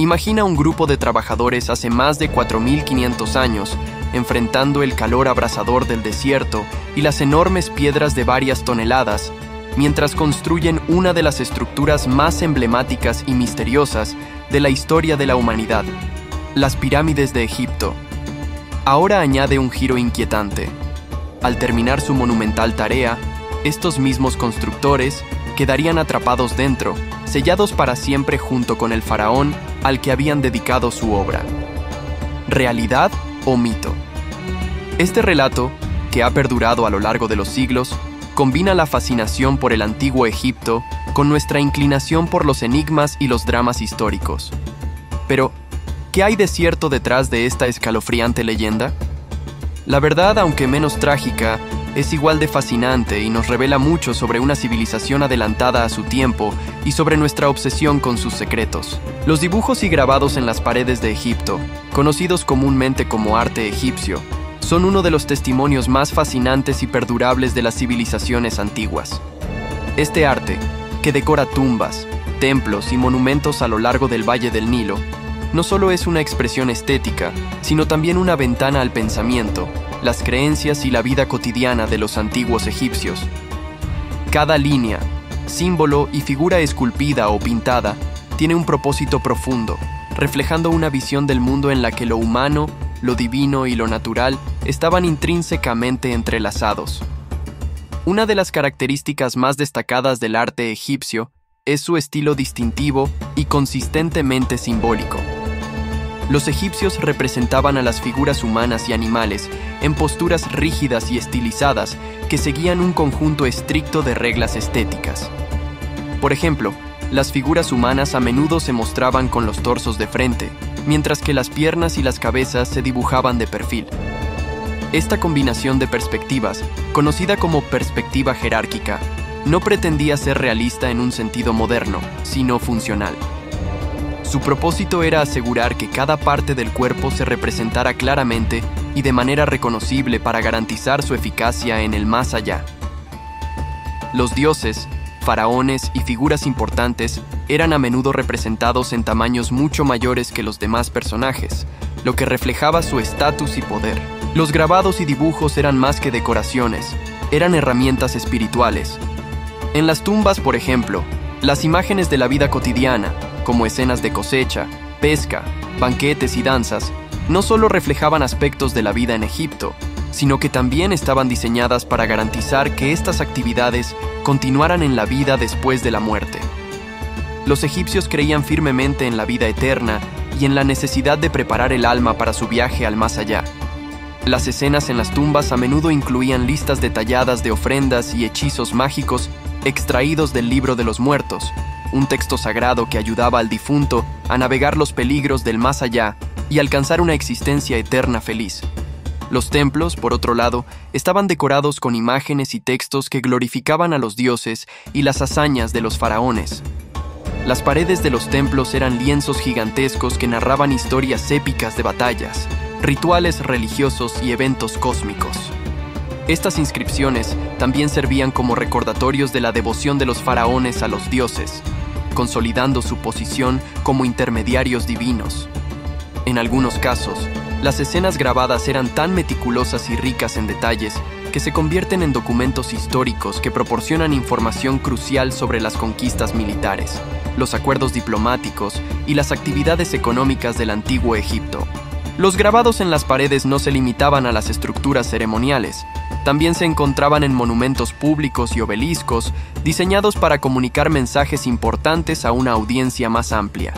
Imagina un grupo de trabajadores hace más de 4500 años, enfrentando el calor abrasador del desierto y las enormes piedras de varias toneladas, mientras construyen una de las estructuras más emblemáticas y misteriosas de la historia de la humanidad, las pirámides de Egipto. Ahora añade un giro inquietante. Al terminar su monumental tarea, estos mismos constructores quedarían atrapados dentro, sellados para siempre junto con el faraón al que habían dedicado su obra. ¿Realidad o mito? Este relato, que ha perdurado a lo largo de los siglos, combina la fascinación por el antiguo Egipto con nuestra inclinación por los enigmas y los dramas históricos. Pero, ¿qué hay de cierto detrás de esta escalofriante leyenda? La verdad, aunque menos trágica, es igual de fascinante y nos revela mucho sobre una civilización adelantada a su tiempo y sobre nuestra obsesión con sus secretos. Los dibujos y grabados en las paredes de Egipto, conocidos comúnmente como arte egipcio, son uno de los testimonios más fascinantes y perdurables de las civilizaciones antiguas. Este arte, que decora tumbas, templos y monumentos a lo largo del Valle del Nilo, no solo es una expresión estética, sino también una ventana al pensamiento, las creencias y la vida cotidiana de los antiguos egipcios. Cada línea, símbolo y figura esculpida o pintada tiene un propósito profundo, reflejando una visión del mundo en la que lo humano, lo divino y lo natural estaban intrínsecamente entrelazados. Una de las características más destacadas del arte egipcio es su estilo distintivo y consistentemente simbólico. Los egipcios representaban a las figuras humanas y animales en posturas rígidas y estilizadas que seguían un conjunto estricto de reglas estéticas. Por ejemplo, las figuras humanas a menudo se mostraban con los torsos de frente, mientras que las piernas y las cabezas se dibujaban de perfil. Esta combinación de perspectivas, conocida como perspectiva jerárquica, no pretendía ser realista en un sentido moderno, sino funcional. Su propósito era asegurar que cada parte del cuerpo se representara claramente y de manera reconocible para garantizar su eficacia en el más allá. Los dioses, faraones y figuras importantes eran a menudo representados en tamaños mucho mayores que los demás personajes, lo que reflejaba su estatus y poder. Los grabados y dibujos eran más que decoraciones, eran herramientas espirituales. En las tumbas, por ejemplo, las imágenes de la vida cotidiana, como escenas de cosecha, pesca, banquetes y danzas, no solo reflejaban aspectos de la vida en Egipto, sino que también estaban diseñadas para garantizar que estas actividades continuaran en la vida después de la muerte. Los egipcios creían firmemente en la vida eterna y en la necesidad de preparar el alma para su viaje al más allá. Las escenas en las tumbas a menudo incluían listas detalladas de ofrendas y hechizos mágicos extraídos del Libro de los Muertos, un texto sagrado que ayudaba al difunto a navegar los peligros del más allá y alcanzar una existencia eterna feliz. Los templos, por otro lado, estaban decorados con imágenes y textos que glorificaban a los dioses y las hazañas de los faraones. Las paredes de los templos eran lienzos gigantescos que narraban historias épicas de batallas, rituales religiosos y eventos cósmicos. Estas inscripciones también servían como recordatorios de la devoción de los faraones a los dioses, consolidando su posición como intermediarios divinos. En algunos casos, las escenas grabadas eran tan meticulosas y ricas en detalles que se convierten en documentos históricos que proporcionan información crucial sobre las conquistas militares, los acuerdos diplomáticos y las actividades económicas del antiguo Egipto. Los grabados en las paredes no se limitaban a las estructuras ceremoniales, también se encontraban en monumentos públicos y obeliscos diseñados para comunicar mensajes importantes a una audiencia más amplia.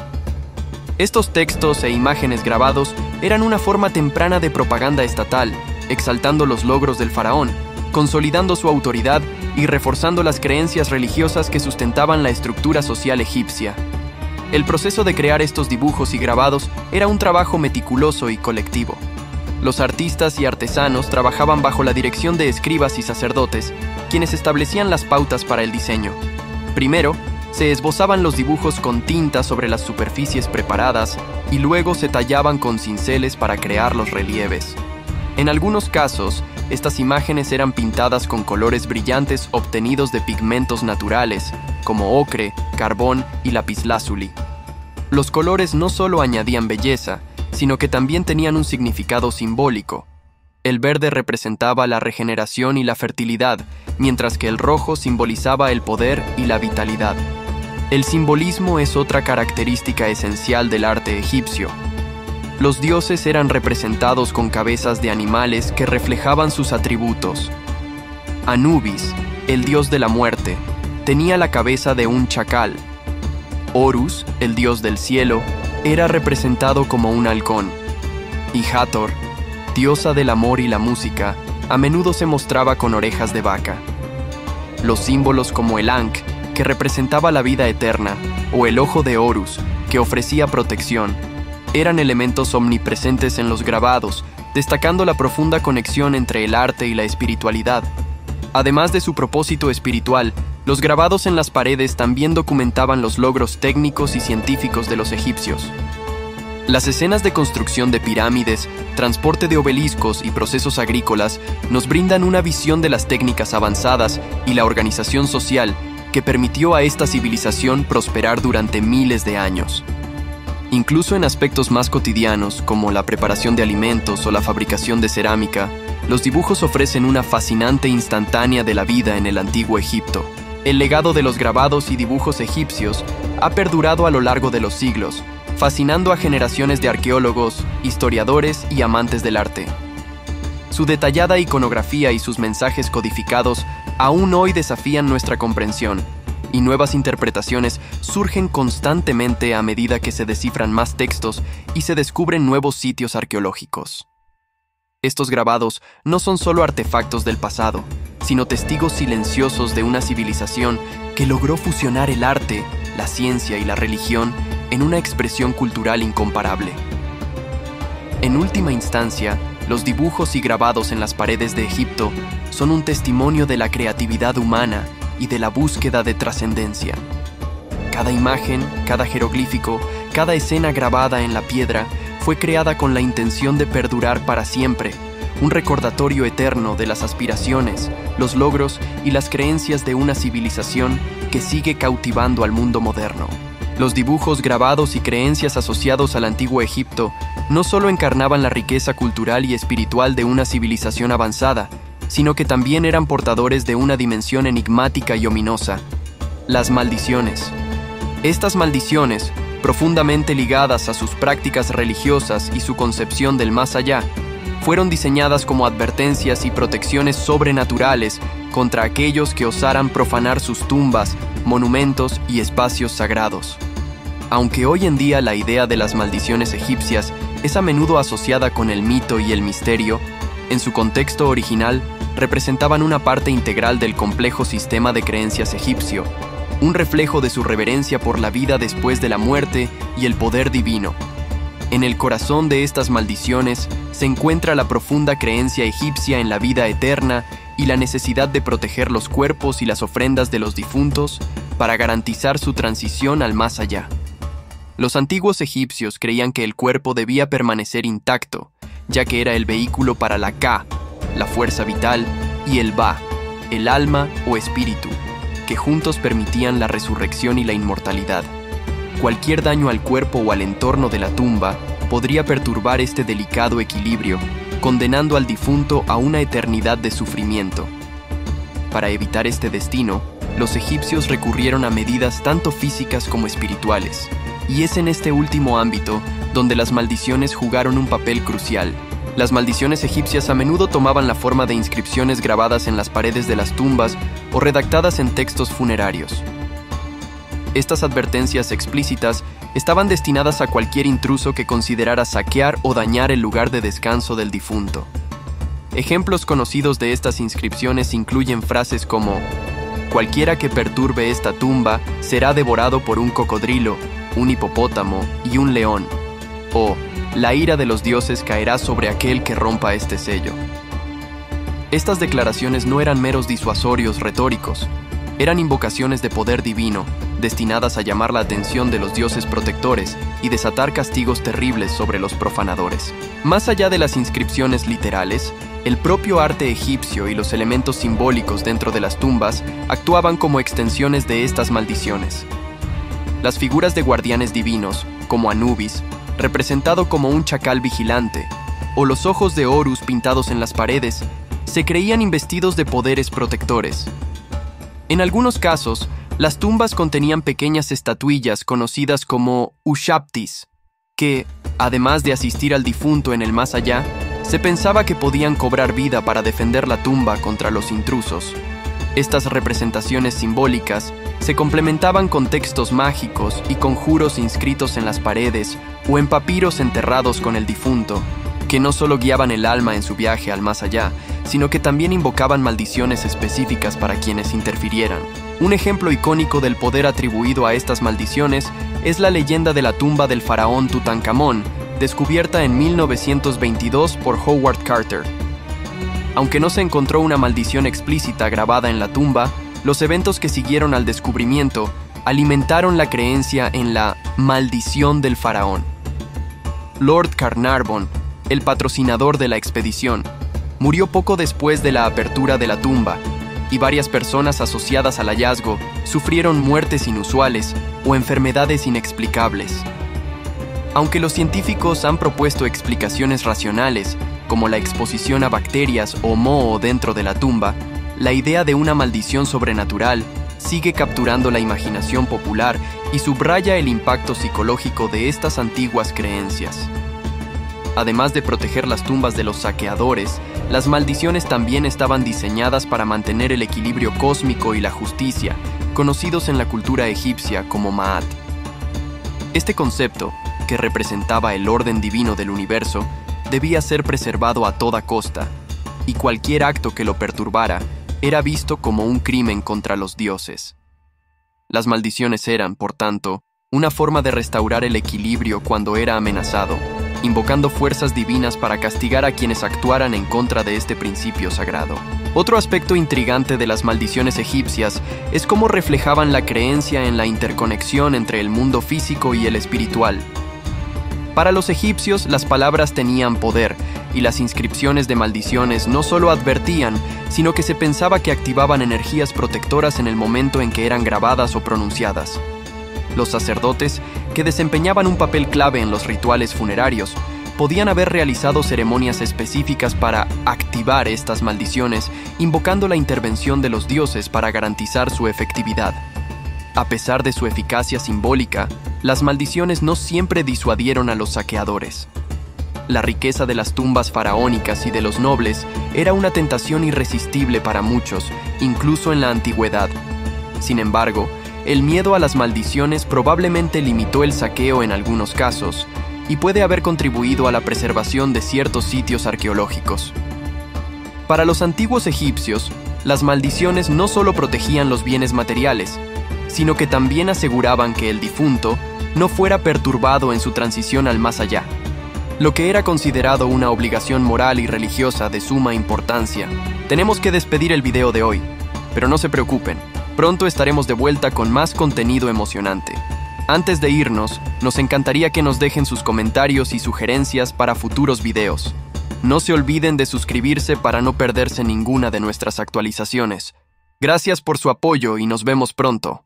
Estos textos e imágenes grabados eran una forma temprana de propaganda estatal, exaltando los logros del faraón, consolidando su autoridad y reforzando las creencias religiosas que sustentaban la estructura social egipcia. El proceso de crear estos dibujos y grabados era un trabajo meticuloso y colectivo. Los artistas y artesanos trabajaban bajo la dirección de escribas y sacerdotes, quienes establecían las pautas para el diseño. Primero, se esbozaban los dibujos con tinta sobre las superficies preparadas y luego se tallaban con cinceles para crear los relieves. En algunos casos, estas imágenes eran pintadas con colores brillantes obtenidos de pigmentos naturales, como ocre, carbón y lapislázuli. Los colores no solo añadían belleza, sino que también tenían un significado simbólico. El verde representaba la regeneración y la fertilidad, mientras que el rojo simbolizaba el poder y la vitalidad. El simbolismo es otra característica esencial del arte egipcio. Los dioses eran representados con cabezas de animales que reflejaban sus atributos. Anubis, el dios de la muerte, tenía la cabeza de un chacal. Horus, el dios del cielo, era representado como un halcón. Y Hathor, diosa del amor y la música, a menudo se mostraba con orejas de vaca. Los símbolos como el Ankh, que representaba la vida eterna, o el ojo de Horus, que ofrecía protección, eran elementos omnipresentes en los grabados, destacando la profunda conexión entre el arte y la espiritualidad. Además de su propósito espiritual, los grabados en las paredes también documentaban los logros técnicos y científicos de los egipcios. Las escenas de construcción de pirámides, transporte de obeliscos y procesos agrícolas nos brindan una visión de las técnicas avanzadas y la organización social que permitió a esta civilización prosperar durante miles de años. Incluso en aspectos más cotidianos, como la preparación de alimentos o la fabricación de cerámica, los dibujos ofrecen una fascinante instantánea de la vida en el antiguo Egipto. El legado de los grabados y dibujos egipcios ha perdurado a lo largo de los siglos, fascinando a generaciones de arqueólogos, historiadores y amantes del arte. Su detallada iconografía y sus mensajes codificados aún hoy desafían nuestra comprensión, y nuevas interpretaciones surgen constantemente a medida que se descifran más textos y se descubren nuevos sitios arqueológicos. Estos grabados no son solo artefactos del pasado, sino testigos silenciosos de una civilización que logró fusionar el arte, la ciencia y la religión en una expresión cultural incomparable. En última instancia, los dibujos y grabados en las paredes de Egipto son un testimonio de la creatividad humana y de la búsqueda de trascendencia. Cada imagen, cada jeroglífico, cada escena grabada en la piedra fue creada con la intención de perdurar para siempre, un recordatorio eterno de las aspiraciones, los logros y las creencias de una civilización que sigue cautivando al mundo moderno. Los dibujos, grabados y creencias asociados al antiguo Egipto no solo encarnaban la riqueza cultural y espiritual de una civilización avanzada, sino que también eran portadores de una dimensión enigmática y ominosa: las maldiciones. Estas maldiciones, profundamente ligadas a sus prácticas religiosas y su concepción del más allá, fueron diseñadas como advertencias y protecciones sobrenaturales contra aquellos que osaran profanar sus tumbas, monumentos y espacios sagrados. Aunque hoy en día la idea de las maldiciones egipcias es a menudo asociada con el mito y el misterio, en su contexto original representaban una parte integral del complejo sistema de creencias egipcio, un reflejo de su reverencia por la vida después de la muerte y el poder divino. En el corazón de estas maldiciones se encuentra la profunda creencia egipcia en la vida eterna y la necesidad de proteger los cuerpos y las ofrendas de los difuntos para garantizar su transición al más allá. Los antiguos egipcios creían que el cuerpo debía permanecer intacto, ya que era el vehículo para la Ka, la fuerza vital, y el Ba, el alma o espíritu, que juntos permitían la resurrección y la inmortalidad. Cualquier daño al cuerpo o al entorno de la tumba podría perturbar este delicado equilibrio, condenando al difunto a una eternidad de sufrimiento. Para evitar este destino, los egipcios recurrieron a medidas tanto físicas como espirituales, y es en este último ámbito donde las maldiciones jugaron un papel crucial. Las maldiciones egipcias a menudo tomaban la forma de inscripciones grabadas en las paredes de las tumbas o redactadas en textos funerarios. Estas advertencias explícitas estaban destinadas a cualquier intruso que considerara saquear o dañar el lugar de descanso del difunto. Ejemplos conocidos de estas inscripciones incluyen frases como: cualquiera que perturbe esta tumba será devorado por un cocodrilo, un hipopótamo y un león, o la ira de los dioses caerá sobre aquel que rompa este sello. Estas declaraciones no eran meros disuasorios retóricos, eran invocaciones de poder divino, destinadas a llamar la atención de los dioses protectores y desatar castigos terribles sobre los profanadores. Más allá de las inscripciones literales, el propio arte egipcio y los elementos simbólicos dentro de las tumbas actuaban como extensiones de estas maldiciones. Las figuras de guardianes divinos, como Anubis, representado como un chacal vigilante, o los ojos de Horus pintados en las paredes, se creían investidos de poderes protectores. En algunos casos, las tumbas contenían pequeñas estatuillas conocidas como Ushaptis, que, además de asistir al difunto en el más allá, se pensaba que podían cobrar vida para defender la tumba contra los intrusos. Estas representaciones simbólicas se complementaban con textos mágicos y conjuros inscritos en las paredes o en papiros enterrados con el difunto, que no solo guiaban el alma en su viaje al más allá, sino que también invocaban maldiciones específicas para quienes interfirieran. Un ejemplo icónico del poder atribuido a estas maldiciones es la leyenda de la tumba del faraón Tutankamón, descubierta en 1922 por Howard Carter. Aunque no se encontró una maldición explícita grabada en la tumba, los eventos que siguieron al descubrimiento alimentaron la creencia en la maldición del faraón. Lord Carnarvon, el patrocinador de la expedición, murió poco después de la apertura de la tumba, y varias personas asociadas al hallazgo sufrieron muertes inusuales o enfermedades inexplicables. Aunque los científicos han propuesto explicaciones racionales, como la exposición a bacterias o moho dentro de la tumba, la idea de una maldición sobrenatural sigue capturando la imaginación popular y subraya el impacto psicológico de estas antiguas creencias. Además de proteger las tumbas de los saqueadores, las maldiciones también estaban diseñadas para mantener el equilibrio cósmico y la justicia, conocidos en la cultura egipcia como Ma'at. Este concepto, que representaba el orden divino del universo, debía ser preservado a toda costa, y cualquier acto que lo perturbara era visto como un crimen contra los dioses. Las maldiciones eran, por tanto, una forma de restaurar el equilibrio cuando era amenazado, invocando fuerzas divinas para castigar a quienes actuaran en contra de este principio sagrado. Otro aspecto intrigante de las maldiciones egipcias es cómo reflejaban la creencia en la interconexión entre el mundo físico y el espiritual. Para los egipcios, las palabras tenían poder, y las inscripciones de maldiciones no solo advertían, sino que se pensaba que activaban energías protectoras en el momento en que eran grabadas o pronunciadas. Los sacerdotes, que desempeñaban un papel clave en los rituales funerarios, podían haber realizado ceremonias específicas para activar estas maldiciones, invocando la intervención de los dioses para garantizar su efectividad. A pesar de su eficacia simbólica, las maldiciones no siempre disuadieron a los saqueadores. La riqueza de las tumbas faraónicas y de los nobles era una tentación irresistible para muchos, incluso en la antigüedad. Sin embargo, el miedo a las maldiciones probablemente limitó el saqueo en algunos casos y puede haber contribuido a la preservación de ciertos sitios arqueológicos. Para los antiguos egipcios, las maldiciones no solo protegían los bienes materiales, sino que también aseguraban que el difunto no fuera perturbado en su transición al más allá, lo que era considerado una obligación moral y religiosa de suma importancia. Tenemos que despedir el video de hoy, pero no se preocupen, pronto estaremos de vuelta con más contenido emocionante. Antes de irnos, nos encantaría que nos dejen sus comentarios y sugerencias para futuros videos. No se olviden de suscribirse para no perderse ninguna de nuestras actualizaciones. Gracias por su apoyo y nos vemos pronto.